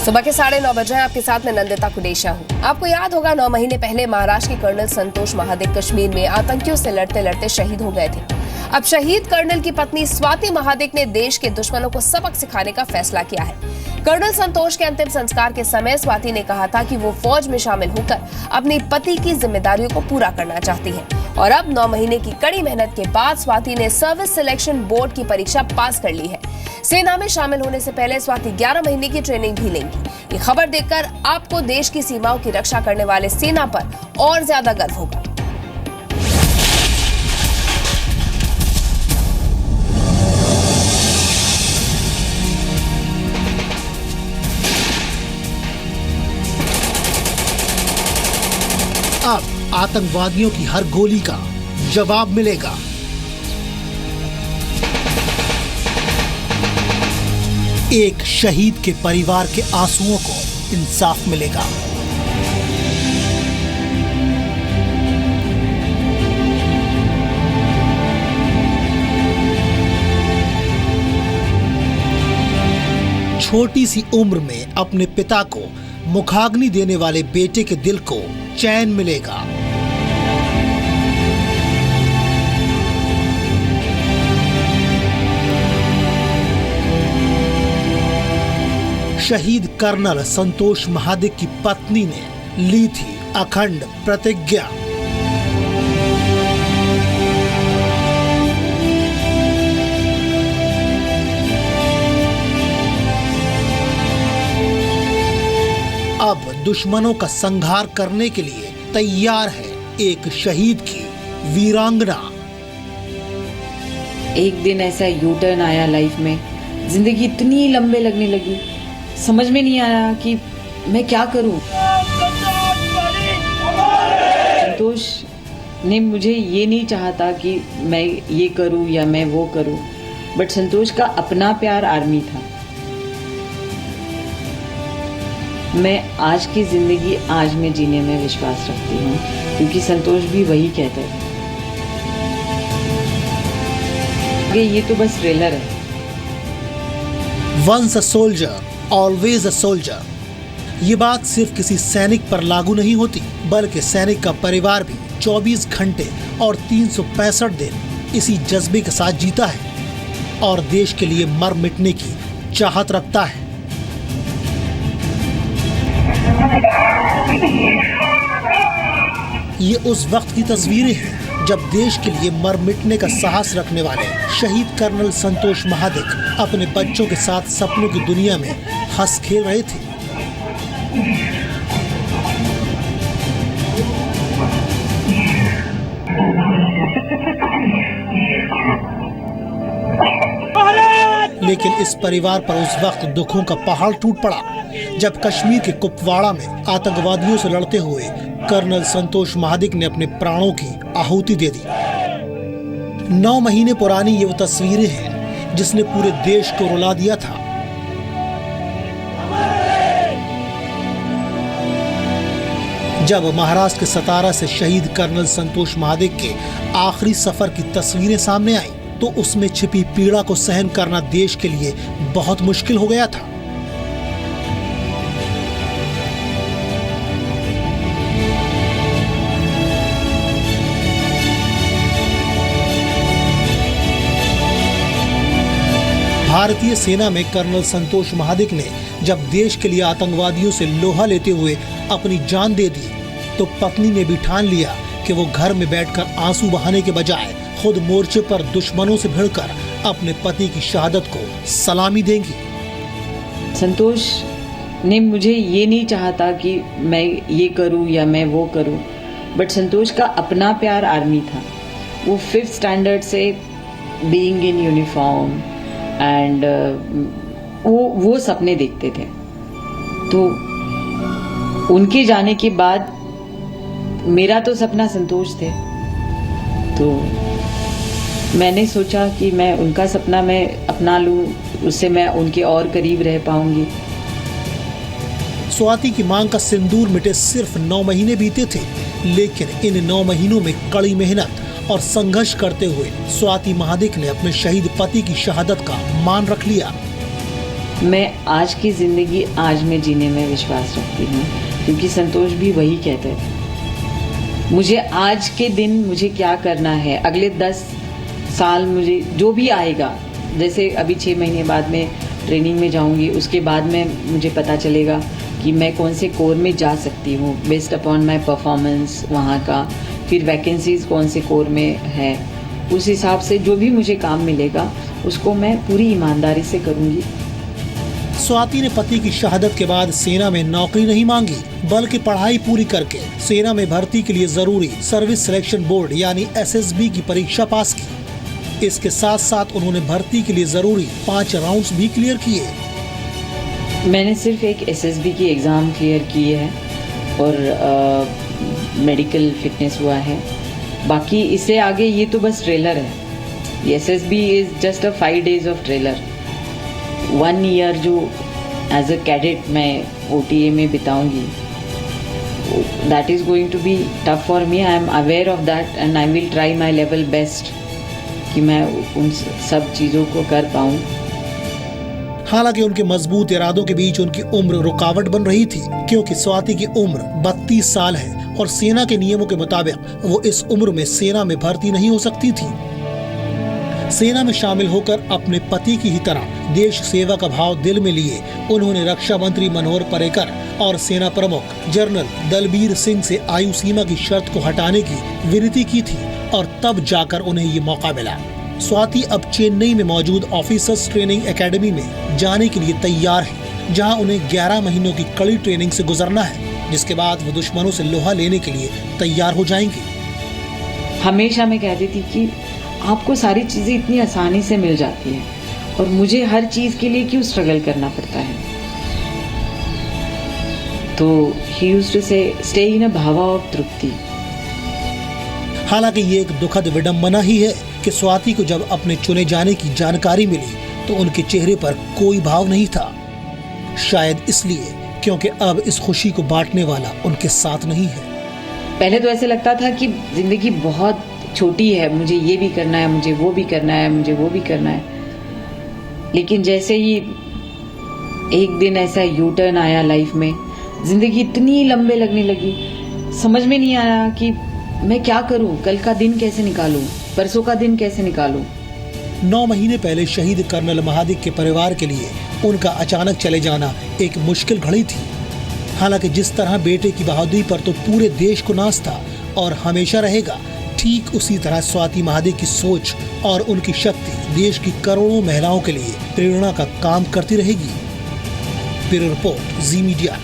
सुबह के 9:30 बजे आपके साथ में नंदिता कुडेशा हूँ। आपको याद होगा 9 महीने पहले महाराष्ट्र के कर्नल संतोष महादिक कश्मीर में आतंकियों से लड़ते लड़ते शहीद हो गए थे। अब शहीद कर्नल की पत्नी स्वाति महादिक ने देश के दुश्मनों को सबक सिखाने का फैसला किया है। कर्नल संतोष के अंतिम संस्कार के समय स्वाति ने कहा था कि वो फौज में शामिल होकर अपने पति की जिम्मेदारियों को पूरा करना चाहती है और अब 9 महीने की कड़ी मेहनत के बाद स्वाति ने सर्विस सिलेक्शन बोर्ड की परीक्षा पास कर ली है। सेना में शामिल होने से पहले स्वाति 11 महीने की ट्रेनिंग भी लेंगी। ये खबर देखकर आपको देश की सीमाओं की रक्षा करने वाले सेना पर और ज्यादा गर्व होगा। अब आतंकवादियों की हर गोली का जवाब मिलेगा। एक शहीद के परिवार के आंसुओं को इंसाफ मिलेगा। छोटी सी उम्र में अपने पिता को मुखाग्नि देने वाले बेटे के दिल को चैन मिलेगा। शहीद कर्नल संतोष महादिक की पत्नी ने ली थी अखंड प्रतिज्ञा। अब दुश्मनों का संहार करने के लिए तैयार है एक शहीद की वीरांगना। एक दिन ऐसा यू टर्न आया लाइफ में, जिंदगी इतनी लंबे लगने लगी, समझ में नहीं आया कि मैं क्या करूं। संतोष ने मुझे ये नहीं चाहता कि मैं ये करूं या मैं वो करूं, बट संतोष का अपना प्यार आर्मी था। मैं आज की जिंदगी आज में जीने में विश्वास रखती हूँ, क्योंकि संतोष भी वही कहते थे। ये तो बस ट्रेलर है। Once a soldier always a soldier. ये बात सिर्फ किसी सैनिक पर लागू नहीं होती, बल्कि सैनिक का परिवार भी 24 घंटे और 365 दिन इसी जज्बे के साथ जीता है और देश के लिए मर मिटने की चाहत रखता है। ये उस वक्त की तस्वीरें हैं जब देश के लिए मर मिटने का साहस रखने वाले शहीद कर्नल संतोष महादिक अपने बच्चों के साथ सपनों की दुनिया में हंस खेल रहे थे। लेकिन इस परिवार पर उस वक्त दुखों का पहाड़ टूट पड़ा जब कश्मीर के कुपवाड़ा में आतंकवादियों से लड़ते हुए कर्नल संतोष महादिक ने अपने प्राणों की आहुति दे दी। 9 महीने पुरानी ये वो तस्वीरें हैं जिसने पूरे देश को रुला दिया था। जब महाराष्ट्र के सतारा से शहीद कर्नल संतोष महादिक के आखिरी सफर की तस्वीरें सामने आई तो उसमें छिपी पीड़ा को सहन करना देश के लिए बहुत मुश्किल हो गया था। भारतीय सेना में कर्नल संतोष महादिक ने जब देश के लिए आतंकवादियों से लोहा लेते हुए अपनी जान दे दी तो पत्नी ने भी ठान लिया कि वो घर में बैठकर आंसू बहाने के बजाय खुद मोर्चे पर दुश्मनों से भिड़कर अपने पति की शहादत को सलामी देंगी। संतोष ने मुझे ये नहीं चाहता कि मैं ये करूं या मैं वो करूं, बट संतोष का अपना प्यार आर्मी था। वो 5th स्टैंडर्ड से बीइंग इन यूनिफॉर्म एंड वो सपने देखते थे। तो उनके जाने के बाद मेरा तो सपना संतोष थे, तो मैंने सोचा कि मैं उनका सपना मैं अपना लूं, उससे मैं उनके और करीब रह पाऊंगी। स्वाति की मांग का सिंदूर मिटे सिर्फ 9 महीने बीते थे, लेकिन इन 9 महीनों में कड़ी मेहनत और संघर्ष करते हुए स्वाति महादिक ने अपने शहीद पति की शहादत का मान रख लिया। मैं आज की ज़िंदगी आज में जीने में विश्वास रखती हूँ, क्योंकि संतोष भी वही कहते थे। मुझे आज के दिन मुझे क्या करना है, अगले 10 साल मुझे जो भी आएगा, जैसे अभी 6 महीने बाद में ट्रेनिंग में जाऊंगी, उसके बाद में मुझे पता चलेगा कि मैं कौन से कोर में जा सकती हूँ बेस्ड अपॉन माय परफॉर्मेंस वहाँ का, फिर वैकेंसीज़ कौन से कोर में है, उस हिसाब से जो भी मुझे काम मिलेगा उसको मैं पूरी ईमानदारी से करूँगी। स्वाति ने पति की शहादत के बाद सेना में नौकरी नहीं मांगी, बल्कि पढ़ाई पूरी करके सेना में भर्ती के लिए जरूरी सर्विस सिलेक्शन बोर्ड यानी SSB की परीक्षा पास की। इसके साथ साथ उन्होंने भर्ती के लिए जरूरी 5 राउंड्स भी क्लियर किए। मैंने सिर्फ एक SSB की एग्ज़ाम क्लियर की है और मेडिकल फिटनेस हुआ है। बाकी इससे आगे ये तो बस ट्रेलर है। SSB is just a 5 days of trailer. 1 year जो एज अ कैडेट मैं OTA में बिताऊंगी, that is going to be tough for me. I am aware of that and I will try my level best कि मैं उन सब चीज़ों को कर पाऊँ। हालांकि उनके मजबूत इरादों के बीच उनकी उम्र रुकावट बन रही थी, क्योंकि स्वाति की उम्र 32 साल है और सेना के नियमों के मुताबिक वो इस उम्र में सेना में भर्ती नहीं हो सकती थी। सेना में शामिल होकर अपने पति की ही तरह देश सेवा का भाव दिल में लिए उन्होंने रक्षा मंत्री मनोहर पर्रिकर और सेना प्रमुख जनरल दलबीर सिंह से आयु सीमा की शर्त को हटाने की विनती की थी और तब जाकर उन्हें ये मौका मिला। स्वाति अब चेन्नई में मौजूद ऑफिसर्स ट्रेनिंग एकेडमी में जाने के लिए तैयार है, जहां उन्हें 11 महीनों की कड़ी ट्रेनिंग से गुजरना है, जिसके बाद वो दुश्मनों से लोहा लेने के लिए तैयार हो जाएंगी। हमेशा मैं कहती थी कि आपको सारी चीज़ें इतनी आसानी से मिल जाती हैं और मुझे हर चीज़ के लिए क्यों स्ट्रगल करना पड़ता है। तो he used to say stay in a भावा ऑफ तृप्ति। हालांकि ये एक दुखद विडंबना ही है कि स्वाति को जब अपने चुने जाने की जानकारी मिली तो उनके चेहरे पर कोई भाव नहीं था। शायद इसलिए क्योंकि अब इस खुशी को बांटने वाला उनके साथ नहीं है। पहले तो ऐसे लगता था कि जिंदगी बहुत छोटी है, मुझे ये भी करना है, मुझे वो भी करना है, मुझे वो भी करना है। लेकिन जैसे ही एक दिन ऐसा यू टर्न आया लाइफ में, जिंदगी इतनी लंबे लगने लगी, समझ में नहीं आया कि मैं क्या करूं, कल का दिन कैसे निकालूं, परसों का दिन कैसे निकालूं। 9 महीने पहले शहीद कर्नल महादिक के परिवार के लिए उनका अचानक चले जाना एक मुश्किल घड़ी थी। हालांकि जिस तरह बेटे की बहादुरी पर तो पूरे देश को नाज था और हमेशा रहेगा, ठीक उसी तरह स्वाति महादिक की सोच और उनकी शक्ति देश की करोड़ों महिलाओं के लिए प्रेरणा का काम करती रहेगी। ब्यूरो रिपोर्ट, जी मीडिया।